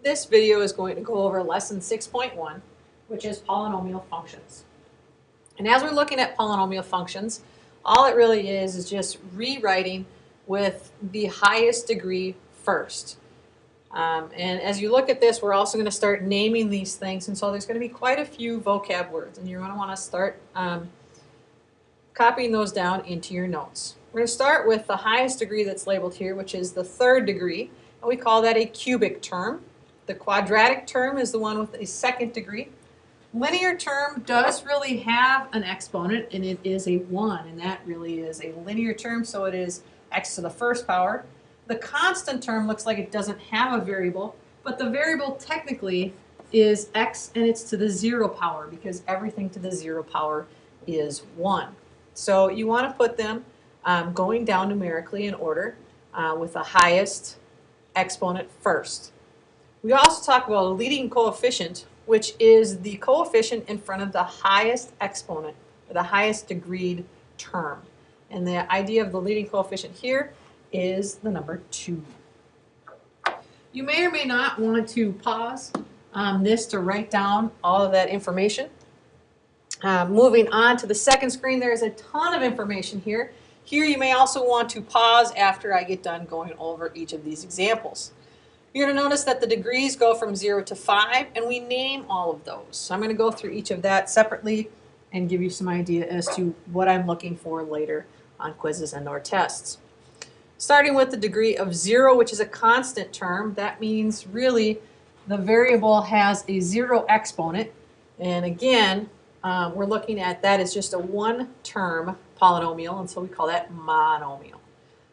This video is going to go over lesson 6.1, which is polynomial functions. And as we're looking at polynomial functions, all it really is just rewriting with the highest degree first. And as you look at this, we're also going to start naming these things. And so there's going to be quite a few vocab words, and you're going to want to start copying those down into your notes. We're going to start with the highest degree that's labeled here, which is the third degree. And we call that a cubic term. The quadratic term is the one with a second degree. Linear term does really have an exponent, and it is a 1, and that really is a linear term, so it is x to the first power. The constant term looks like it doesn't have a variable, but the variable technically is x, and it's to the 0 power because everything to the 0 power is 1. So you want to put them going down numerically in order with the highest exponent first. We also talk about a leading coefficient, which is the coefficient in front of the highest exponent, or the highest degreed term. And the idea of the leading coefficient here is the number 2. You may or may not want to pause this to write down all of that information. Moving on to the second screen, there's a ton of information here. Here you may also want to pause after I get done going over each of these examples. You're going to notice that the degrees go from 0 to 5, and we name all of those. So I'm going to go through each of that separately and give you some idea as to what I'm looking for later on quizzes and or tests. Starting with the degree of 0, which is a constant term, that means really the variable has a 0 exponent. And again, we're looking at that as just a one-term polynomial, and so we call that monomial.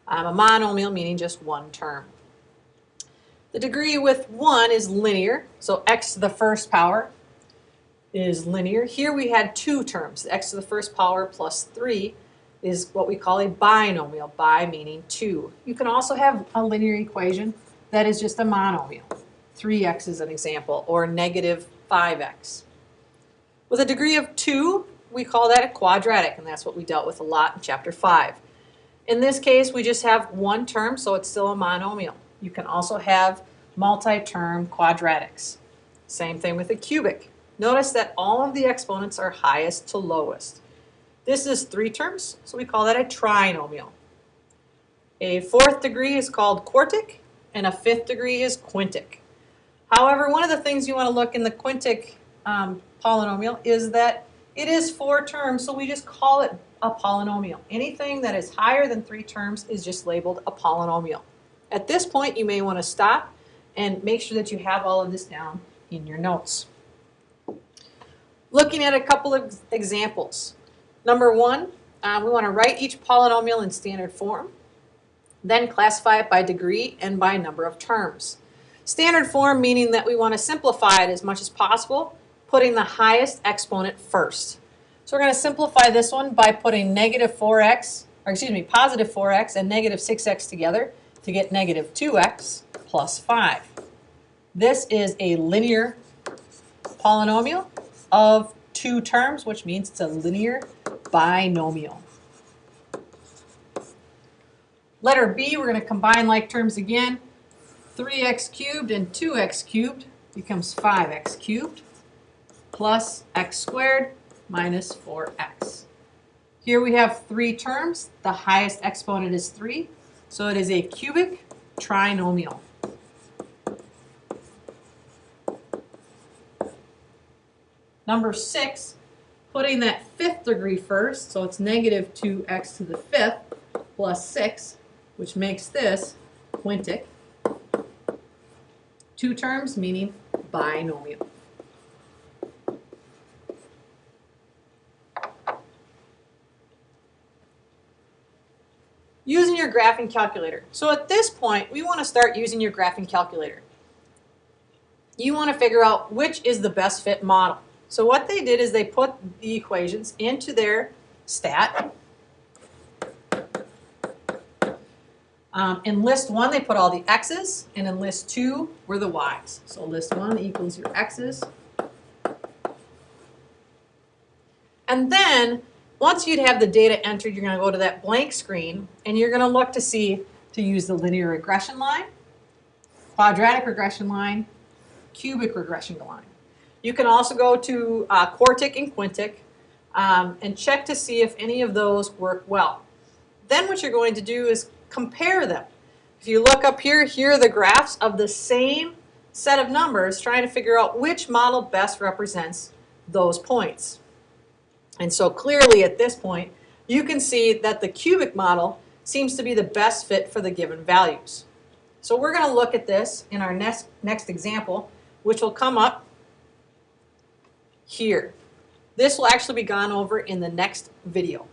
A monomial meaning just one term. The degree with 1 is linear, so x to the first power is linear. Here we had two terms. X to the first power plus 3 is what we call a binomial, bi meaning 2. You can also have a linear equation that is just a monomial. 3x is an example, or negative 5x. With a degree of 2, we call that a quadratic, and that's what we dealt with a lot in chapter 5. In this case, we just have one term, so it's still a monomial. You can also have multi-term quadratics. Same thing with a cubic. Notice that all of the exponents are highest to lowest. This is 3 terms, so we call that a trinomial. A 4th degree is called quartic, and a 5th degree is quintic. However, one of the things you want to look in the quintic polynomial is that it is 4 terms, so we just call it a polynomial. Anything that is higher than 3 terms is just labeled a polynomial. At this point, you may want to stop and make sure that you have all of this down in your notes. Looking at a couple of examples. Number 1, we want to write each polynomial in standard form, then classify it by degree and by number of terms. Standard form meaning that we want to simplify it as much as possible, putting the highest exponent first. So we're going to simplify this one by putting positive 4x and negative 6x together to get negative 2x plus 5. This is a linear polynomial of 2 terms, which means it's a linear binomial. Letter B, we're going to combine like terms again. 3x cubed and 2x cubed becomes 5x cubed plus x squared minus 4x. Here we have 3 terms. The highest exponent is 3, so it is a cubic trinomial. Number 6, putting that 5th degree first, so it's negative 2x to the 5th plus 6, which makes this quintic. 2 terms meaning binomial. Using your graphing calculator. So at this point, we want to start using your graphing calculator. You want to figure out which is the best fit model. So what they did is they put the equations into their stat. In list 1, they put all the x's, and in list 2 were the y's. So list 1 equals your x's. And then, once you'd have the data entered, you're going to go to that blank screen, and you're going to look to see to use the linear regression line, quadratic regression line, cubic regression line. You can also go to quartic and quintic and check to see if any of those work well. Then what you're going to do is compare them. If you look up here, here are the graphs of the same set of numbers trying to figure out which model best represents those points. And so clearly at this point, you can see that the cubic model seems to be the best fit for the given values. So we're going to look at this in our next example, which will come up here. This will actually be gone over in the next video.